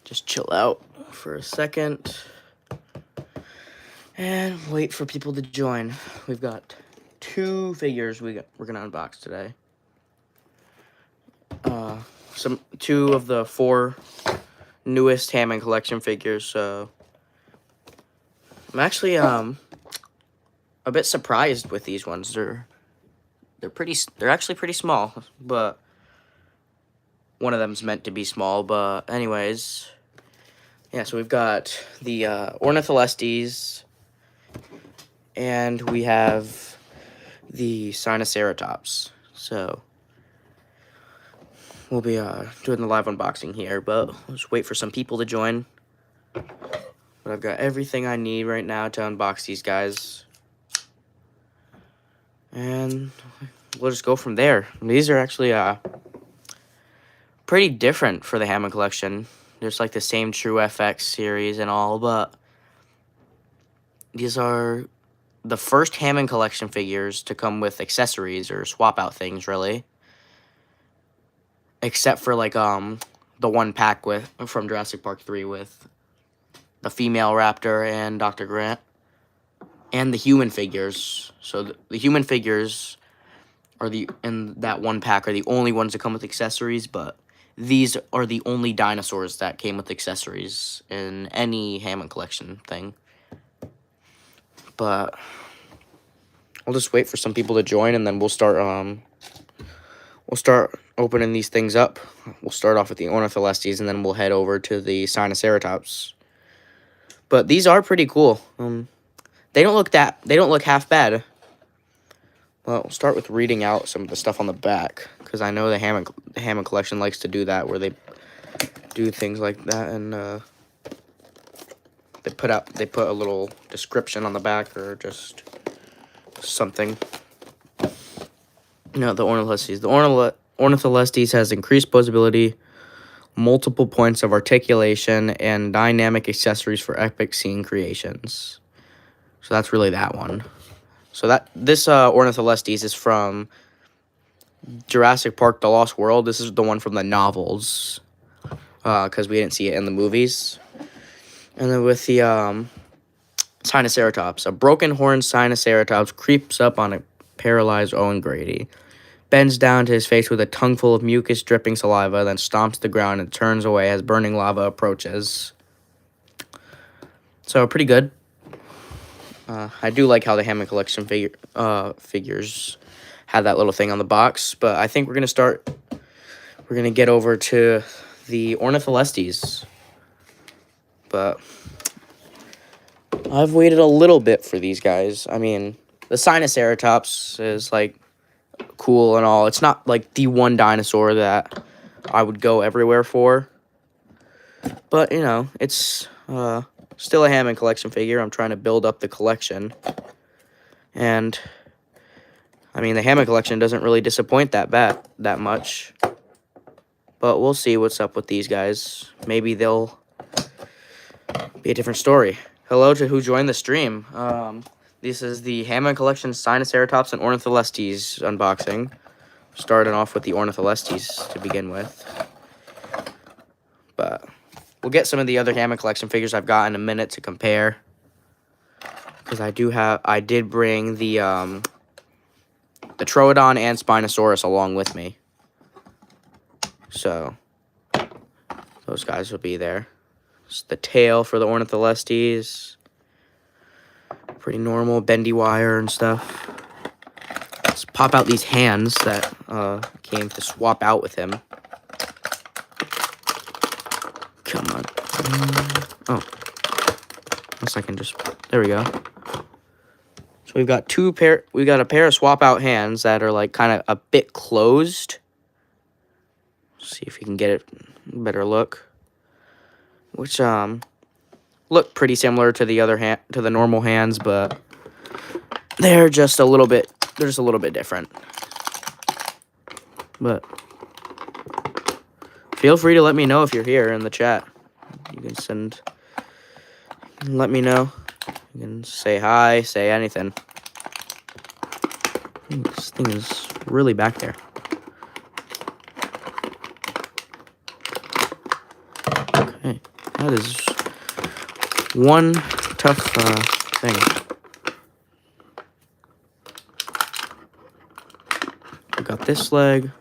just chill out for a second and wait for people to join. We've got 2 figures we're gonna unbox today. Two of the 4 newest Hammond collection figures. So I'm actually a bit surprised with these ones. They're actually pretty small, but one of them's meant to be small. But anyways, yeah. So we've got the Ornitholestes, and we have the Sinoceratops. So we'll be doing the live unboxing here, but let's wait for some people to join. But I've got everything I need right now to unbox these guys. And we'll just go from there. These are actually pretty different for the Hammond collection. There's like the same True FX series and all, but these are the first Hammond collection figures to come with accessories or swap out things, really. Except for like the one pack from Jurassic Park 3 with the female raptor and Dr. Grant, and the human figures. So the human figures are in that one pack are the only ones that come with accessories, but these are the only dinosaurs that came with accessories in any Hammond collection thing. But I'll just wait for some people to join, and then we'll start opening these things up. We'll start off with the Ornitholestes, and then we'll head over to the Sinoceratops. But these are pretty cool. They don't look half bad. Well, we'll start with reading out some of the stuff on the back, because I know the Hammond collection likes to do that, where they do things like that, and they put a little description on the back, or just something. No, the Ornitholestes. The Ornitholestes has increased posability, multiple points of articulation, and dynamic accessories for epic scene creations. So that's really that one. So this Ornitholestes is from Jurassic Park: The Lost World. This is the one from the novels, because we didn't see it in the movies. And then with the Sinoceratops, a broken-horned Sinoceratops creeps up on a paralyzed Owen Grady, bends down to his face with a tongue full of mucus dripping saliva, then stomps the ground and turns away as burning lava approaches. So pretty good. I do like how the Hammond collection figures had that little thing on the box, but I think we're gonna get over to the Ornitholestes. But I've waited a little bit for these guys. I mean, the Sinoceratops is like cool and all. It's not like the one dinosaur that I would go everywhere for, but you know, it's still a Hammond collection figure. I'm trying to build up the collection, and I mean, the Hammond collection doesn't really disappoint that much. But we'll see what's up with these guys. Maybe they'll be a different story. Hello to who joined the stream. This is the Hammond collection Sinoceratops and Ornitholestes unboxing. Starting off with the Ornitholestes to begin with. But we'll get some of the other Hammond collection figures I've got in a minute to compare. Because I did bring the Troodon and Spinosaurus along with me. So those guys will be there. It's the tail for the Ornitholestes. Pretty normal, bendy wire and stuff. Let's pop out these hands that came to swap out with him. Come on. Oh. Unless I can just... There we go. So we've got a pair of swap out hands that are like kind of a bit closed. See if we can get it a better look. Which look pretty similar to the normal hands, but they're just a little bit different. But feel free to let me know if you're here in the chat. You can let me know. You can say hi, say anything. This thing is really back there. Okay. That is one tough thing. We got this leg.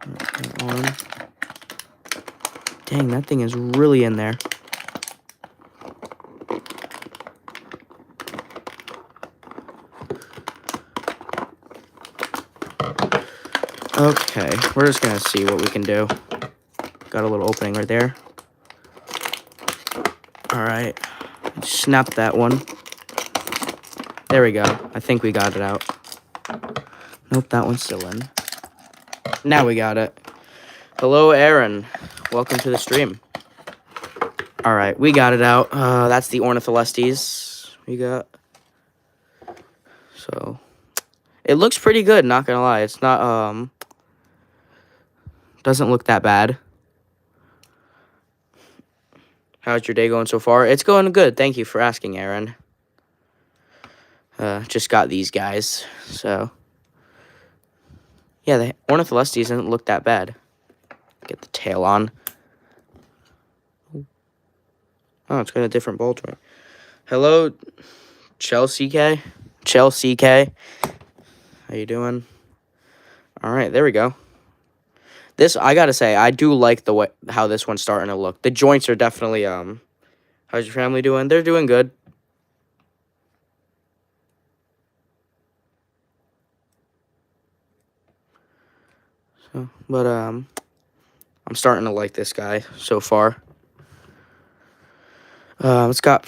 That one. Dang, that thing is really in there. Okay, we're just gonna see what we can do. Got a little opening right there. Alright, snap that one. There we go. I think we got it out. Nope, that one's still in. Now we got it. Hello, Aaron. Welcome to the stream. Alright, we got it out. That's the Ornitholestes we got. So, it looks pretty good, not gonna lie. It's not, doesn't look that bad. How's your day going so far? It's going good. Thank you for asking, Aaron. Just got these guys, so. Yeah, the Ornitholestes doesn't look that bad. Get the tail on. Oh, it's got a different ball joint. Hello, Chelsea K. Chelsea K. How you doing? All right, there we go. This, I gotta say, I do like the way how this one's starting to look. The joints are definitely, how's your family doing? They're doing good. So, but, I'm starting to like this guy so far. It's got,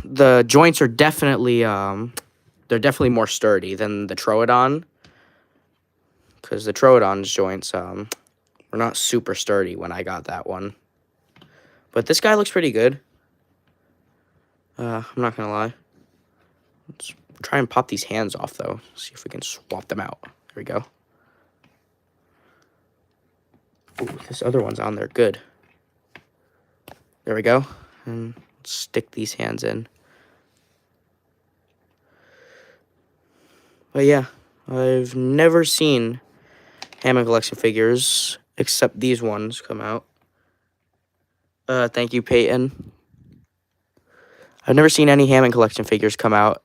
the joints are definitely, they're definitely more sturdy than the Troodon. Because the Troodon's joints, were not super sturdy when I got that one. But this guy looks pretty good. I'm not gonna lie. Let's try and pop these hands off, though. See if we can swap them out. There we go. Ooh, this other one's on there. Good. There we go. And stick these hands in. But yeah, I've never seen Hammond collection figures except these ones come out. Thank you, Peyton. I've never seen any Hammond collection figures come out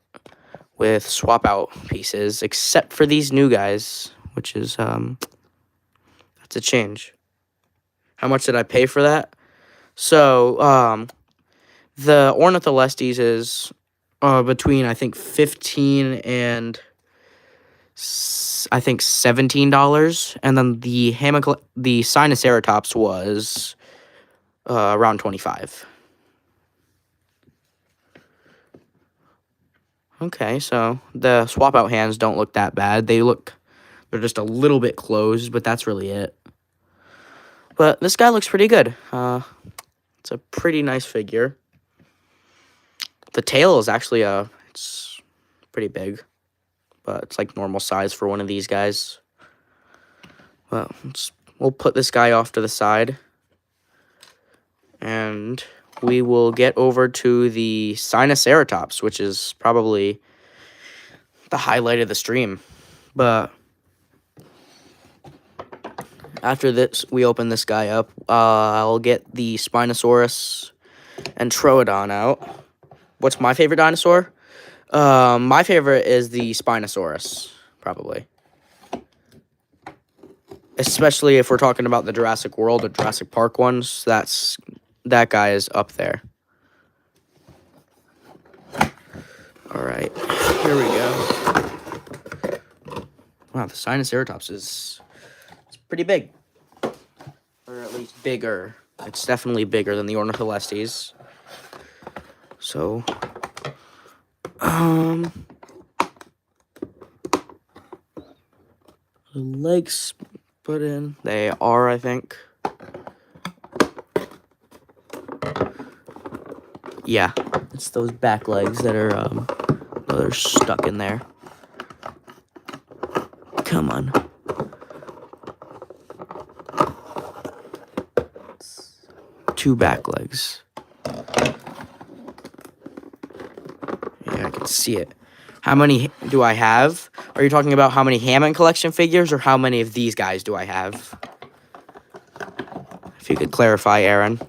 with swap out pieces except for these new guys, which is that's a change. How much did I pay for that? So the Ornitholestes is between I think $15 and I think $17, and then the Sinoceratops was around $25. Okay, so the swap out hands don't look that bad. They're just a little bit closed, but that's really it. But this guy looks pretty good. It's a pretty nice figure. The tail is actually it's pretty big, but it's like normal size for one of these guys. Well, we'll put this guy off to the side, and we will get over to the Sinoceratops, which is probably the highlight of the stream. But after this, we open this guy up. I'll get the Spinosaurus and Troodon out. What's my favorite dinosaur? My favorite is the Spinosaurus, probably. Especially if we're talking about the Jurassic World or Jurassic Park ones. That guy is up there. Alright, here we go. Wow, the Sinoceratops is pretty big. Or at least bigger. It's definitely bigger than the Ornitholestes. So, the legs put in. They are, I think. Yeah, it's those back legs that are, they're stuck in there. Come on. Two back legs. Yeah, I can see it. How many do I have? Are you talking about how many Hammond collection figures or how many of these guys do I have? If you could clarify, Aaron.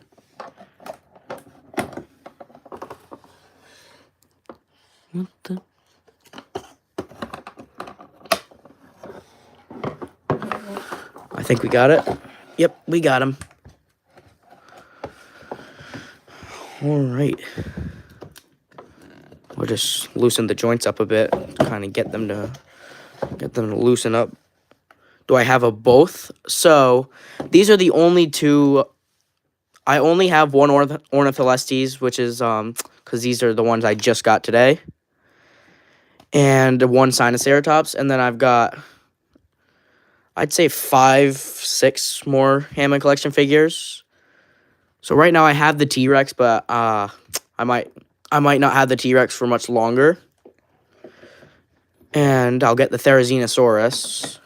What the? I think we got it. Yep, we got him. All right. We'll just loosen the joints up a bit, kind of get them to loosen up. Do I have a both? So these are the only two. I only have one Ornitholestes, which is because these are the ones I just got today, and one Sinoceratops, and then I've got, I'd say 5, 6 more Hammond collection figures. So right now I have the T-Rex, but I might not have the T-Rex for much longer. And I'll get the Therizinosaurus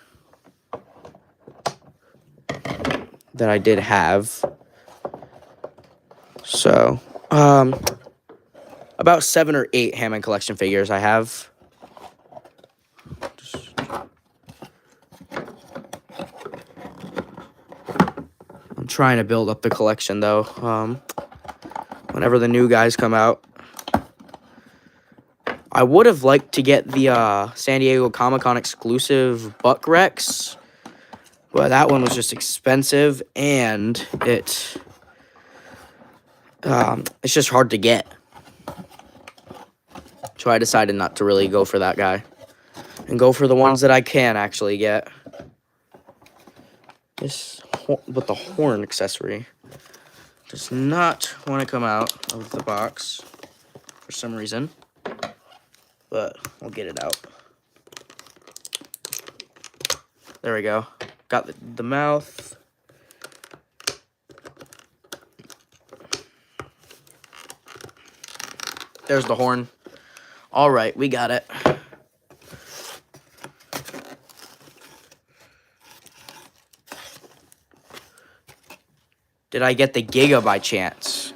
that I did have. So, about 7 or 8 Hammond collection figures I have. I'm trying to build up the collection, though. Whenever the new guys come out. I would have liked to get the San Diego Comic-Con exclusive Buck Rex, but that one was just expensive, and it's just hard to get. So I decided not to really go for that guy, and go for the ones that I can actually get. This with the horn accessory does not want to come out of the box for some reason. But we'll get it out. There we go. Got the mouth. There's the horn. All right, we got it. Did I get the Giga by chance?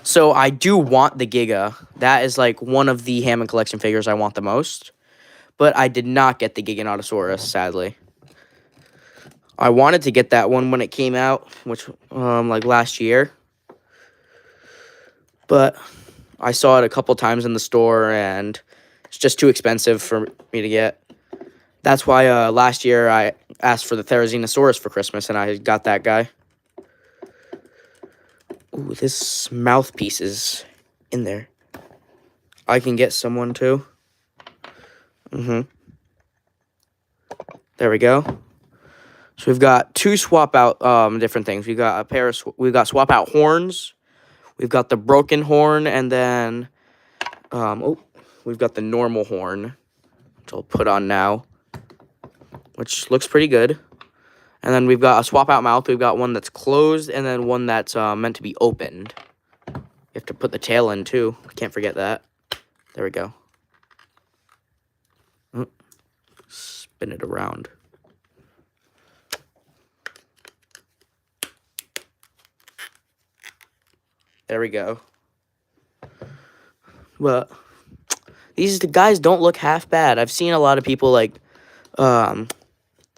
So I do want the Giga. That is like one of the Hammond collection figures I want the most. But I did not get the Giganotosaurus, sadly. I wanted to get that one when it came out, which like last year. But I saw it a couple times in the store, and it's just too expensive for me to get. That's why last year I asked for the Therizinosaurus for Christmas, and I got that guy. Ooh, this mouthpiece is in there. I can get someone too. There we go. So we've got 2 swap out different things. We got we've got swap out horns. We've got the broken horn, and then we've got the normal horn, which I'll put on now, which looks pretty good. And then we've got a swap out mouth. We've got one that's closed, and then one that's meant to be opened. You have to put the tail in too. Can't forget that. There we go. Spin it around. There we go. But these guys don't look half bad. I've seen a lot of people like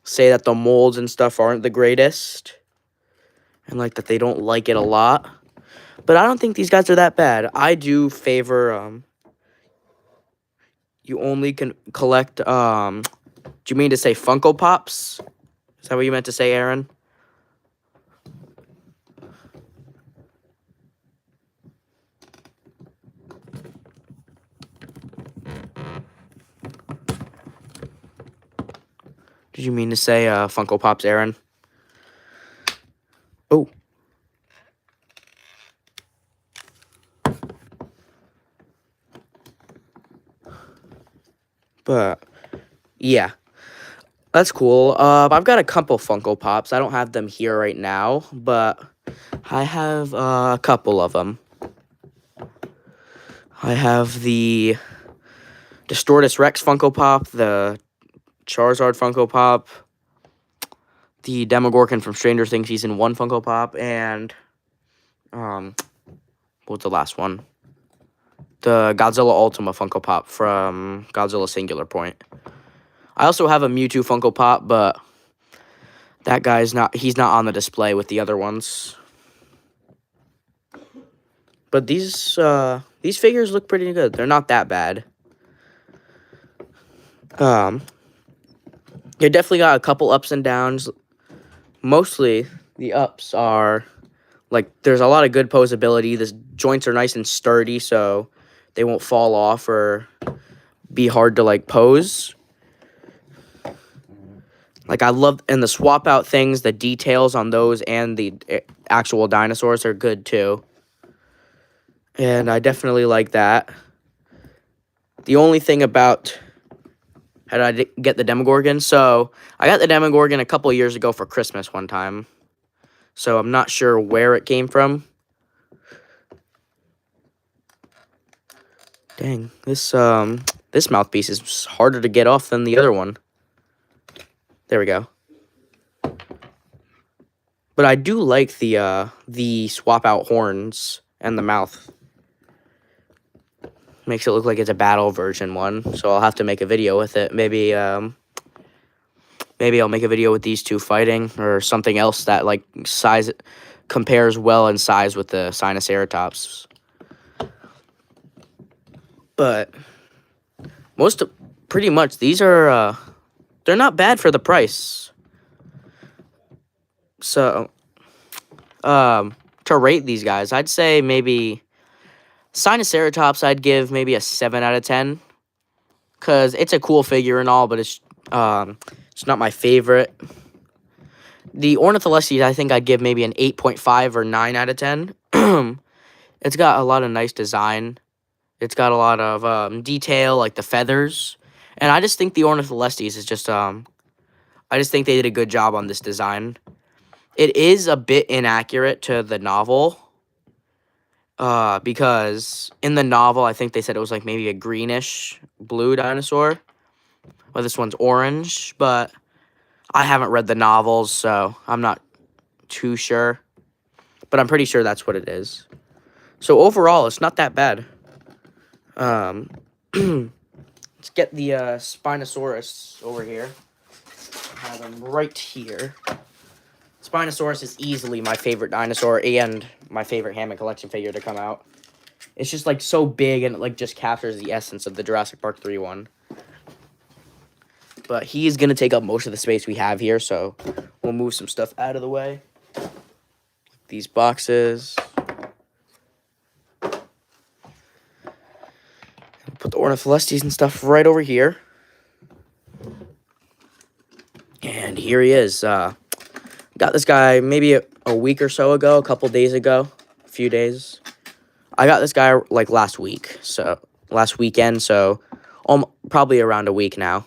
say that the molds and stuff aren't the greatest, and like that they don't like it a lot. But I don't think these guys are that bad. I do favor you only can collect do you mean to say Funko Pops? Is that what you meant to say, Aaron? Did you mean to say Funko Pops, Aaron? Oh. But, yeah. That's cool. I've got a couple Funko Pops. I don't have them here right now, but I have a couple of them. I have the Distortus Rex Funko Pop, the Charizard Funko Pop, the Demogorgon from Stranger Things Season 1 Funko Pop, and what's the last one? The Godzilla Ultima Funko Pop from Godzilla Singular Point. I also have a Mewtwo Funko Pop, but that guy's he's not on the display with the other ones. But these figures look pretty good. They're not that bad. Um, you definitely got a couple ups and downs. Mostly the ups are like there's a lot of good posability. The joints are nice and sturdy, so they won't fall off or be hard to like pose. Like I love and the swap out things, the details on those and the actual dinosaurs are good too. And I definitely like that. The only thing about how did I get the Demogorgon? So I got the Demogorgon a couple years ago for Christmas one time. So I'm not sure where it came from. Dang, this mouthpiece is harder to get off than the other one. There we go. But I do like the swap out horns and the mouth. Makes it look like it's a battle version one, so I'll have to make a video with it. Maybe I'll make a video with these two fighting or something else that like size compares well in size with the Sinoceratops. But pretty much these are they're not bad for the price. So to rate these guys, I'd say maybe Sinoceratops I'd give maybe a 7 out of 10 cuz it's a cool figure and all, but it's not my favorite. The Ornitholestes I think I'd give maybe an 8.5 or 9 out of 10. It's got a lot of nice design. It's got a lot of detail, like the feathers. And I just think the Ornitholestes is just, I just think they did a good job on this design. It is a bit inaccurate to the novel. Because in the novel, I think they said it was like maybe a greenish blue dinosaur. Well, this one's orange, but I haven't read the novels, so I'm not too sure. But I'm pretty sure that's what it is. So overall, it's not that bad. Let's get the Spinosaurus over here. I have him right here. Spinosaurus is easily my favorite dinosaur and my favorite Hammond collection figure to come out. It's just like so big and it like just captures the essence of the Jurassic Park 3 one. But he's going to take up most of the space we have here, so we'll move some stuff out of the way. These boxes. Put the Ornitholestes and stuff right over here. And here he is. Got this guy maybe a week or so ago, a couple days ago, a few days. I got this guy like last week, so last weekend, so probably around a week ago.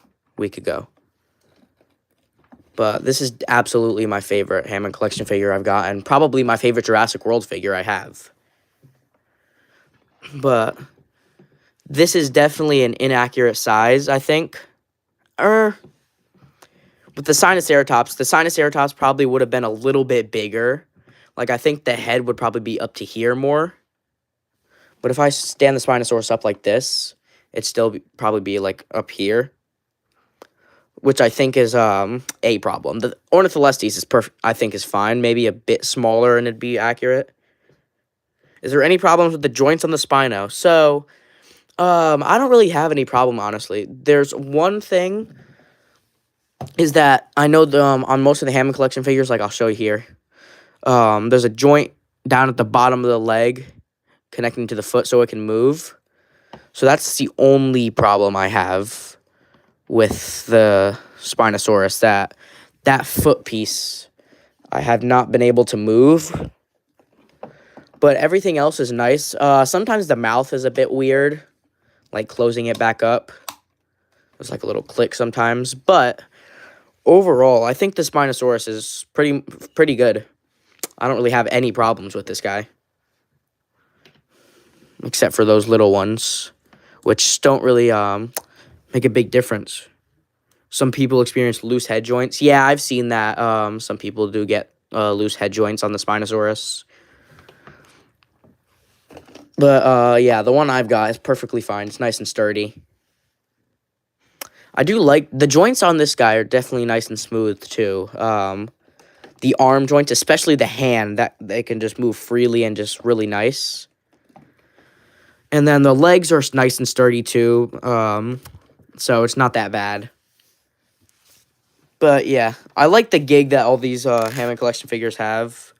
But this is absolutely my favorite Hammond collection figure I've got, and probably my favorite Jurassic World figure I have. But this is definitely an inaccurate size, I think. With the Sinoceratops probably would have been a little bit bigger. Like, I think the head would probably be up to here more. But if I stand the Spinosaurus up like this, it'd still probably be, like, up here. Which I think is a problem. The Ornitholestes is I think is fine. Maybe a bit smaller and it'd be accurate. Is there any problems with the joints on the Spino? So, I don't really have any problem, honestly. There's one thing is that I know on most of the Hammond collection figures, like I'll show you here, there's a joint down at the bottom of the leg connecting to the foot so it can move. So that's the only problem I have with the Spinosaurus, that foot piece I have not been able to move. But everything else is nice. Sometimes the mouth is a bit weird, like closing it back up. There's like a little click sometimes, but overall, I think the Spinosaurus is pretty good. I don't really have any problems with this guy. Except for those little ones, which don't really make a big difference. Some people experience loose head joints. Yeah, I've seen that. Some people do get loose head joints on the Spinosaurus. But, yeah, the one I've got is perfectly fine. It's nice and sturdy. I do like... The joints on this guy are definitely nice and smooth, too. The arm joints, especially the hand, that they can just move freely and just really nice. And then the legs are nice and sturdy, too. So it's not that bad. But yeah, I like the gig that all these Hammond collection figures have.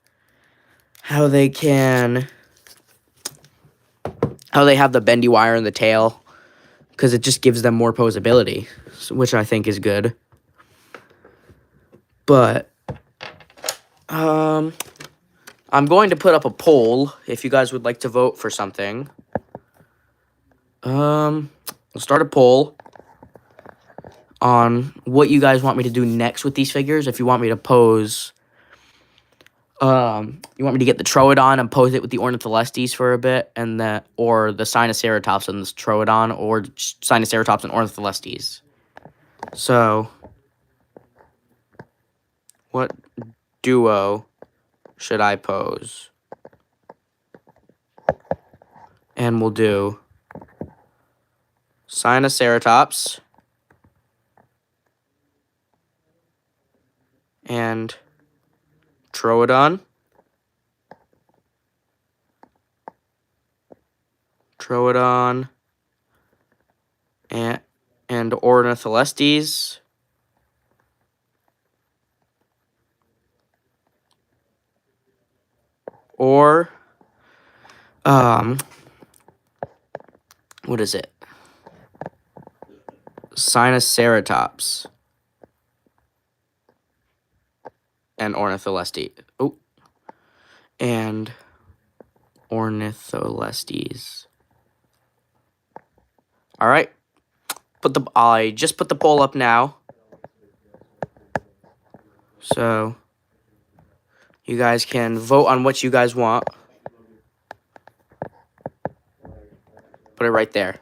How they have the bendy wire in the tail, because it just gives them more posability, which I think is good. But I'm going to put up a poll if you guys would like to vote for something. We'll start a poll on what you guys want me to do next with these figures. If you want me to pose, you want me to get the Troodon and pose it with the Ornitholestes for a bit, and or the Sinoceratops and the Troodon, or Sinoceratops and Ornitholestes. So, what duo should I pose? And we'll do Sinoceratops and Troodon. And Ornitholestes. Or what is it? Sinoceratops and Ornitholestes. Oh, and Ornitholestes. All right. I just put the poll up now. So you guys can vote on what you guys want. Put it right there.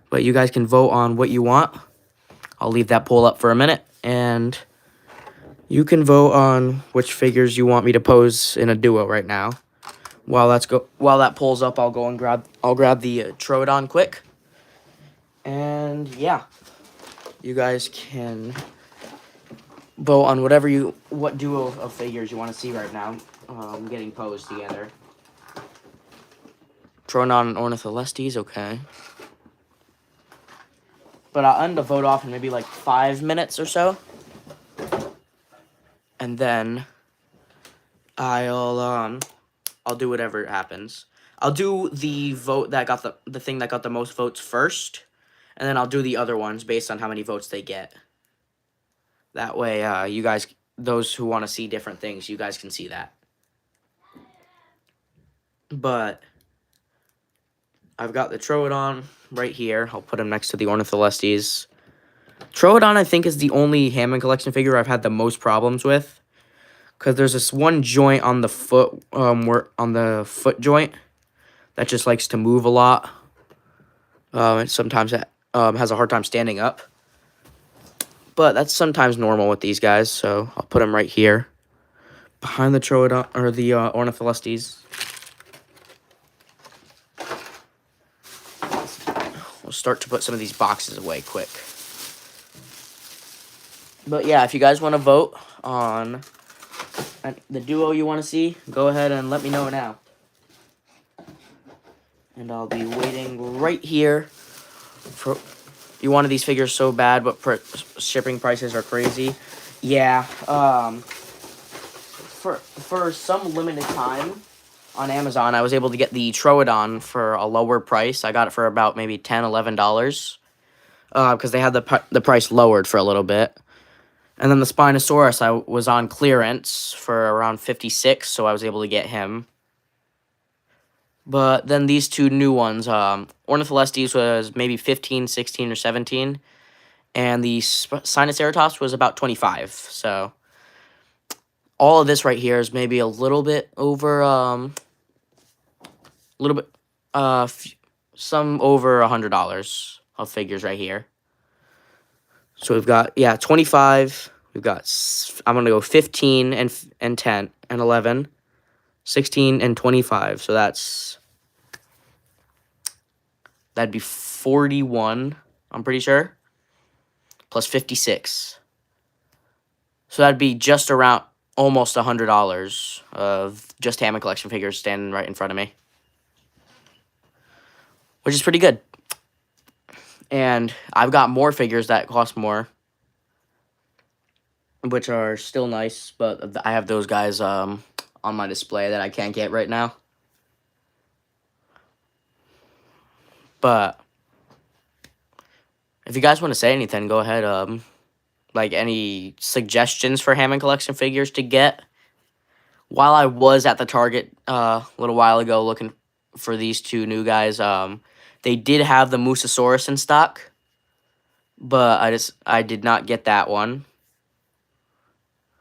But you guys can vote on what you want. I'll leave that poll up for a minute, and you can vote on which figures you want me to pose in a duo right now. While that poll's up, I'll grab the Troodon quick. And yeah, you guys can vote on what duo of figures you want to see right now getting posed together. Troodon and Ornitholestes, okay. But I'll end the vote off in maybe like 5 minutes or so. And then I'll do whatever happens. I'll do the vote that got the thing that got the most votes first, and then I'll do the other ones based on how many votes they get. That way, you guys, those who want to see different things, you guys can see that. But I've got the Troodon right here. I'll put him next to the Ornitholestes. Troodon, I think, is the only Hammond collection figure I've had the most problems with, because there's this one joint on the foot, on the foot joint, that just likes to move a lot. And sometimes it has a hard time standing up. But that's sometimes normal with these guys, so I'll put him right here, behind the Troodon, or the Ornitholestes. We'll start to put some of these boxes away quick. But yeah, if you guys want to vote on the duo you want to see, go ahead and let me know now. And I'll be waiting right here. You wanted these figures so bad, but shipping prices are crazy. Yeah, for some limited time on Amazon, I was able to get the Troodon for a lower price. I got it for about maybe $10, $11, because they had the price lowered for a little bit. And then the Spinosaurus I was on clearance for around $56, so I was able to get him. But then these two new ones, Ornitholestes was maybe 15, 16, or 17, and the Sinoceratops was about 25. So all of this right here is maybe a little bit over, some over $100 of figures right here. So we've got, 25. We've got, I'm going to go 15 and 10 and 11, 16 and 25. So that'd be 41, I'm pretty sure, plus 56. So that'd be just around almost $100 of just Hammond collection figures standing right in front of me, which is pretty good. And I've got more figures that cost more, which are still nice, but I have those guys on my display that I can't get right now. But if you guys want to say anything, go ahead. Like any suggestions for Hammond collection figures to get? While I was at the Target a little while ago looking for these two new guys, they did have the Mosasaurus in stock, but I did not get that one.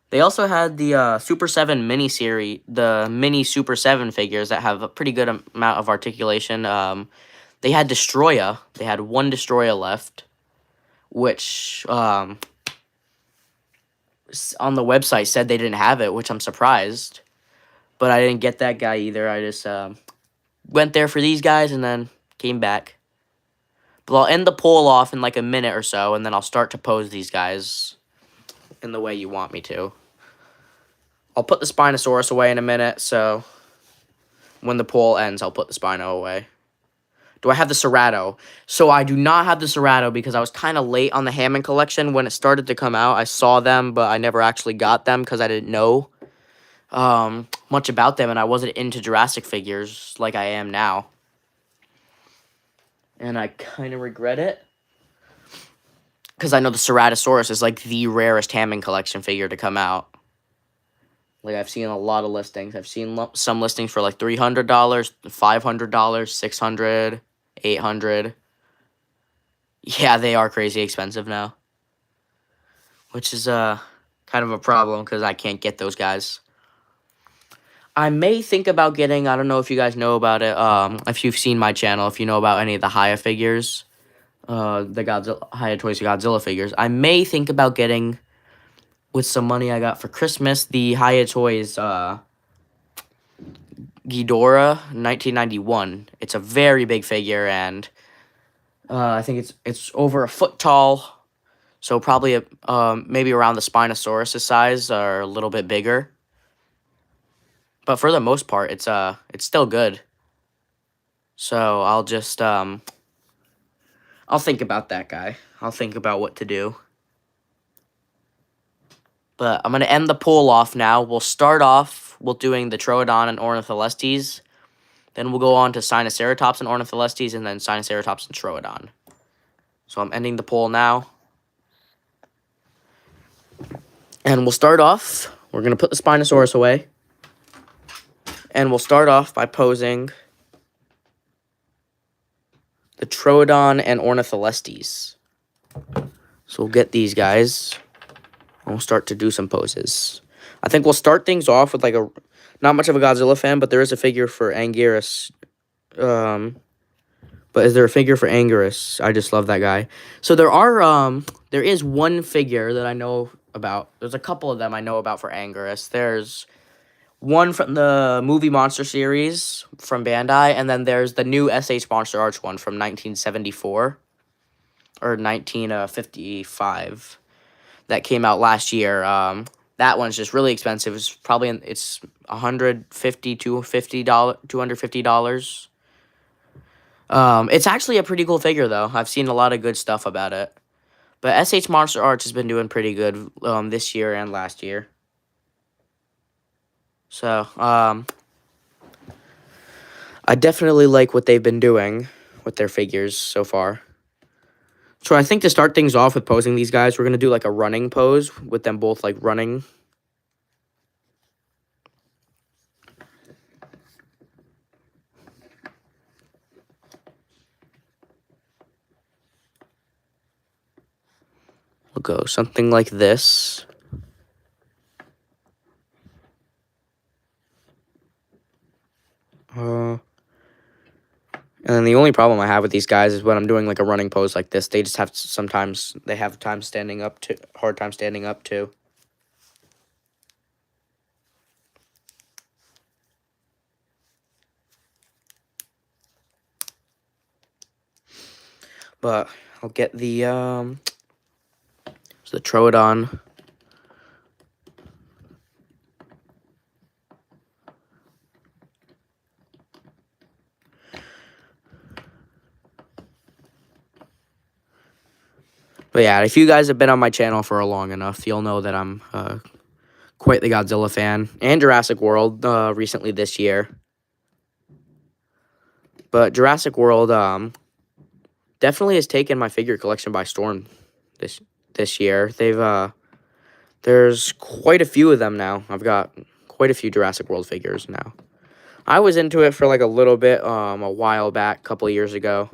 They also had the Super 7 mini series, the mini Super 7 figures that have a pretty good amount of articulation. They had Destroya. They had one Destroya left, which on the website said they didn't have it, which I'm surprised. But I didn't get that guy either. I just went there for these guys and then came back. But I'll end the poll off in like a minute or so, and then I'll start to pose these guys in the way you want me to. I'll put the Spinosaurus away in a minute, so when the poll ends, I'll put the Spino away. Do I have the Cerato? So I do not have the Cerato because I was kind of late on the Hammond collection. When it started to come out, I saw them, but I never actually got them because I didn't know much about them, and I wasn't into Jurassic figures like I am now. And I kind of regret it. Because I know the Ceratosaurus is like the rarest Hammond collection figure to come out. Like I've seen a lot of listings. I've seen some listings for like $300, $500, $600, $800. Yeah, they are crazy expensive now. Which is kind of a problem because I can't get those guys. I may think about getting, I don't know if you guys know about it, if you've seen my channel, if you know about any of the Haya figures, the Haya Toys Godzilla figures, I may think about getting, with some money I got for Christmas, the Haya Toys Ghidorah 1991. It's a very big figure, and I think it's over a foot tall, so probably maybe around the Spinosaurus size or a little bit bigger. But for the most part, it's still good. So I'll just I'll think about that guy. I'll think about what to do. But I'm gonna end the poll off now. We'll start off with doing the Troodon and Ornitholestes. Then we'll go on to Sinoceratops and Ornitholestes, and then Sinoceratops and Troodon. So I'm ending the poll now. And we'll start off. We're gonna put the Spinosaurus away. And we'll start off by posing the Troodon and Ornitholestes. So we'll get these guys, and we'll start to do some poses. I think we'll start things off with like a, not much of a Godzilla fan, but there is a figure for Anguirus. But is there a figure for Anguirus? I just love that guy. So there is one figure that I know about. There's a couple of them I know about for Anguirus. There's one from the movie Monster series from Bandai, and then there's the new SH Monster Arch one from 1974 or 1955 that came out last year. That one's just really expensive. It's probably it's $150 to $250. It's actually a pretty cool figure though. I've seen a lot of good stuff about it. But SH Monster Arch has been doing pretty good this year and last year. So, I definitely like what they've been doing with their figures so far. So I think to start things off with posing these guys, we're going to do like a running pose with them both like running. We'll go something like this. And then the only problem I have with these guys is when I'm doing like a running pose like this, they just have sometimes they have time standing up to hard time standing up too. But I'll get the Troodon. But yeah, if you guys have been on my channel for long enough, you'll know that I'm quite the Godzilla fan. And Jurassic World recently this year. But Jurassic World definitely has taken my figure collection by storm this year. There's quite a few of them now. I've got quite a few Jurassic World figures now. I was into it for like a little bit a while back, a couple of years ago.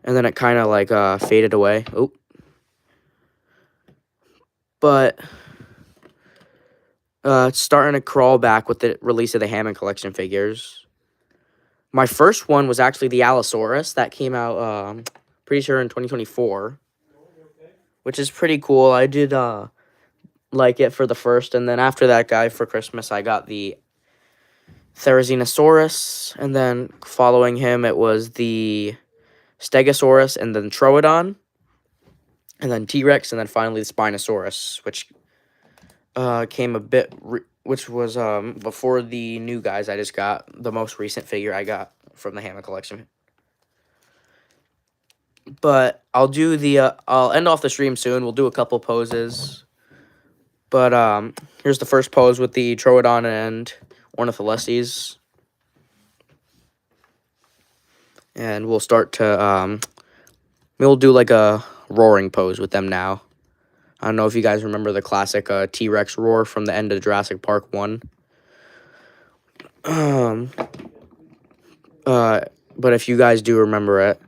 And then it kind of like faded away. Oh. But it's starting to crawl back with the release of the Hammond collection figures. My first one was actually the Allosaurus that came out, pretty sure in 2024, which is pretty cool. I did like it for the first, and then after that guy for Christmas, I got the Therizinosaurus, and then following him, it was the Stegosaurus, and then Troodon, and then T-Rex, and then finally the Spinosaurus, which came a bit, which was before the new guys I just got, the most recent figure I got from the Hammond collection. But I'll do the, I'll end off the stream soon. We'll do a couple poses. But here's the first pose with the Troodon and Ornitholestes. And we'll start to, we'll do like a roaring pose with them now. I don't know if you guys remember the classic T-Rex roar from the end of Jurassic Park 1. But if you guys do remember it,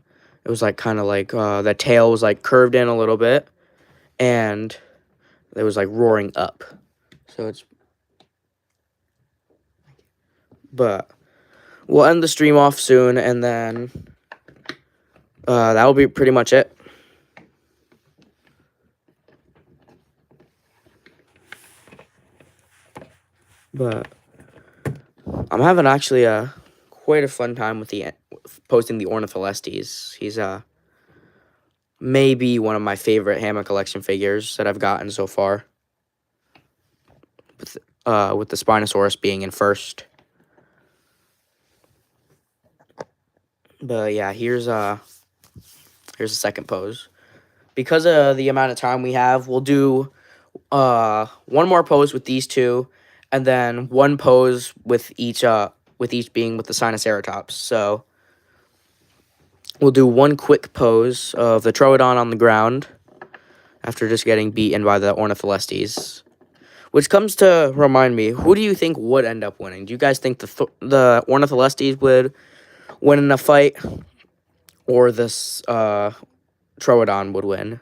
it was like kind of like the tail was like curved in a little bit, and it was like roaring up. So it's... But we'll end the stream off soon, and then that will be pretty much it. But I'm having actually quite a fun time with posting the Ornitholestes. He's maybe one of my favorite Hammond collection figures that I've gotten so far. With the Spinosaurus being in first. But yeah, here's the second pose. Because of the amount of time we have, we'll do one more pose with these two, and then one pose with each being with the Sinoceratops. So we'll do one quick pose of the Troodon on the ground after just getting beaten by the Ornitholestes. Which comes to remind me, who do you think would end up winning? Do you guys think the Ornitholestes would win in a fight, or this Troodon would win?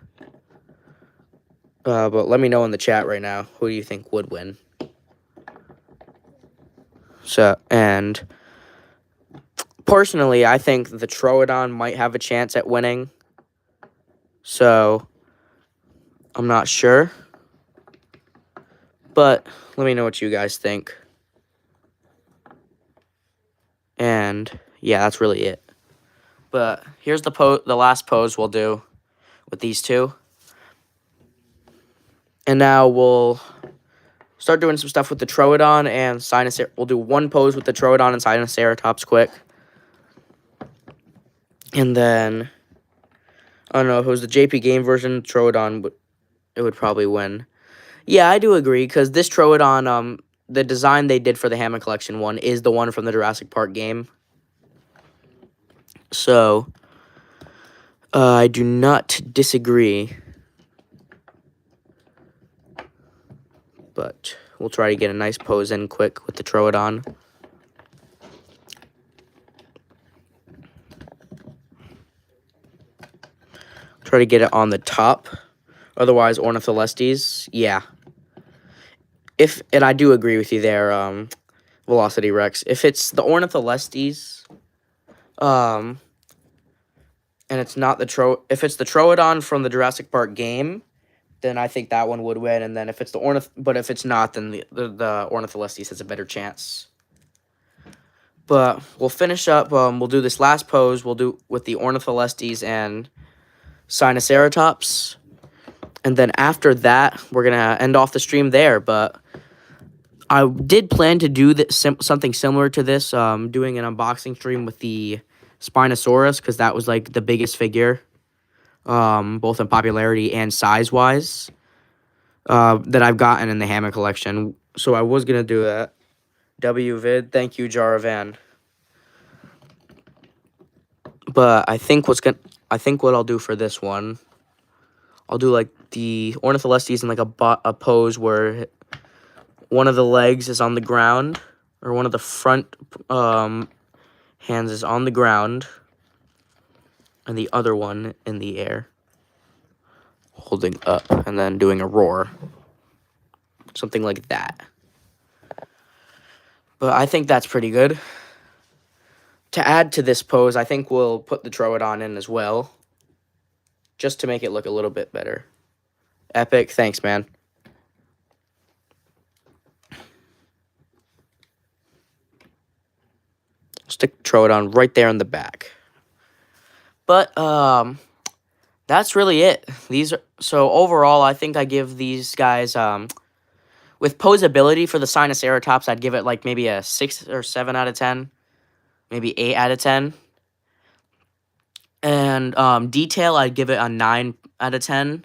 But let me know in the chat right now, who do you think would win? So, and personally, I think the Troodon might have a chance at winning. So, I'm not sure. But let me know what you guys think. And yeah, that's really it. But here's the last pose we'll do with these two. And now we'll start doing some stuff with the Troodon and Sinoceratops. We'll do one pose with the Troodon and Sinoceratops quick. And then, I don't know, if it was the JP game version, Troodon, it would probably win. Yeah, I do agree, because this Troodon, the design they did for the Hammond Collection one is the one from the Jurassic Park game. So, I do not disagree. But we'll try to get a nice pose in quick with the Troodon. Try to get it on the top. Otherwise, Ornitholestes, yeah. And I do agree with you there, Velocity Rex. If it's the Ornitholestes, and it's not if it's the Troodon from the Jurassic Park game, then I think that one would win. And then if it's but if it's not, then the Ornitholestes has a better chance. But we'll finish up. We'll do this last pose. We'll do with the Ornitholestes and Sinoceratops. And then after that, we're going to end off the stream there. But I did plan to do something similar to this, doing an unboxing stream with the Spinosaurus, because that was like the biggest figure both in popularity and size-wise, that I've gotten in the Hammond collection. So I was going to do that. WVid, thank you, Jaravan. But I think what I'll do for this one, I'll do like the Ornitholestes in like a pose where one of the legs is on the ground, or one of the front hands is on the ground, and the other one in the air, holding up, and then doing a roar. Something like that. But I think that's pretty good. To add to this pose, I think we'll put the Troodon in as well, just to make it look a little bit better. Epic, thanks, man. Stick Troodon right there in the back. But that's really it. So overall, I think I give these guys with posability for the Sinoceratops, I'd give it like maybe a 6 or 7 out of 10, maybe 8 out of 10. And detail, I'd give it a 9 out of 10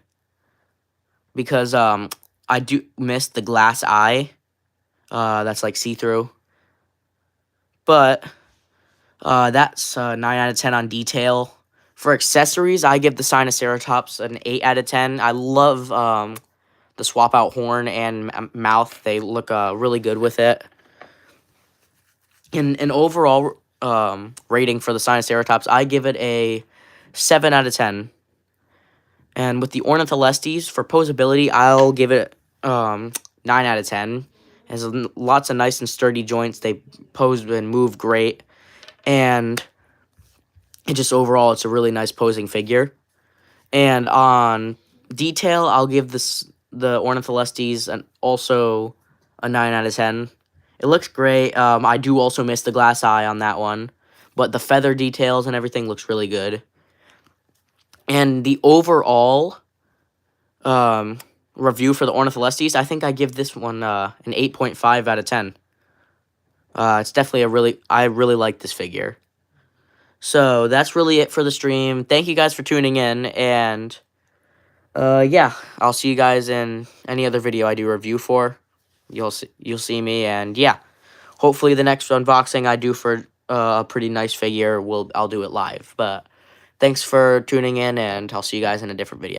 because I do miss the glass eye. That's like see-through. But that's 9 out of 10 on detail. For accessories, I give the Sinoceratops an 8 out of 10. I love the swap-out horn and mouth. They look really good with it. In an overall rating for the Sinoceratops, I give it a 7 out of 10. And with the Ornitholestes, for posability, I'll give it 9 out of 10. It has lots of nice and sturdy joints. They pose and move great. And it just overall, it's a really nice posing figure. And on detail, I'll give the Ornitholestes also a 9 out of 10. It looks great. I do also miss the glass eye on that one. But the feather details and everything looks really good. And the overall review for the Ornitholestes, I think I give this one an 8.5 out of 10. It's definitely I really like this figure. So that's really it for the stream. Thank you guys for tuning in, and yeah, I'll see you guys in any other video I do review for. You'll see me, and yeah, hopefully the next unboxing I do for a pretty nice figure, I'll do it live. But thanks for tuning in, and I'll see you guys in a different video.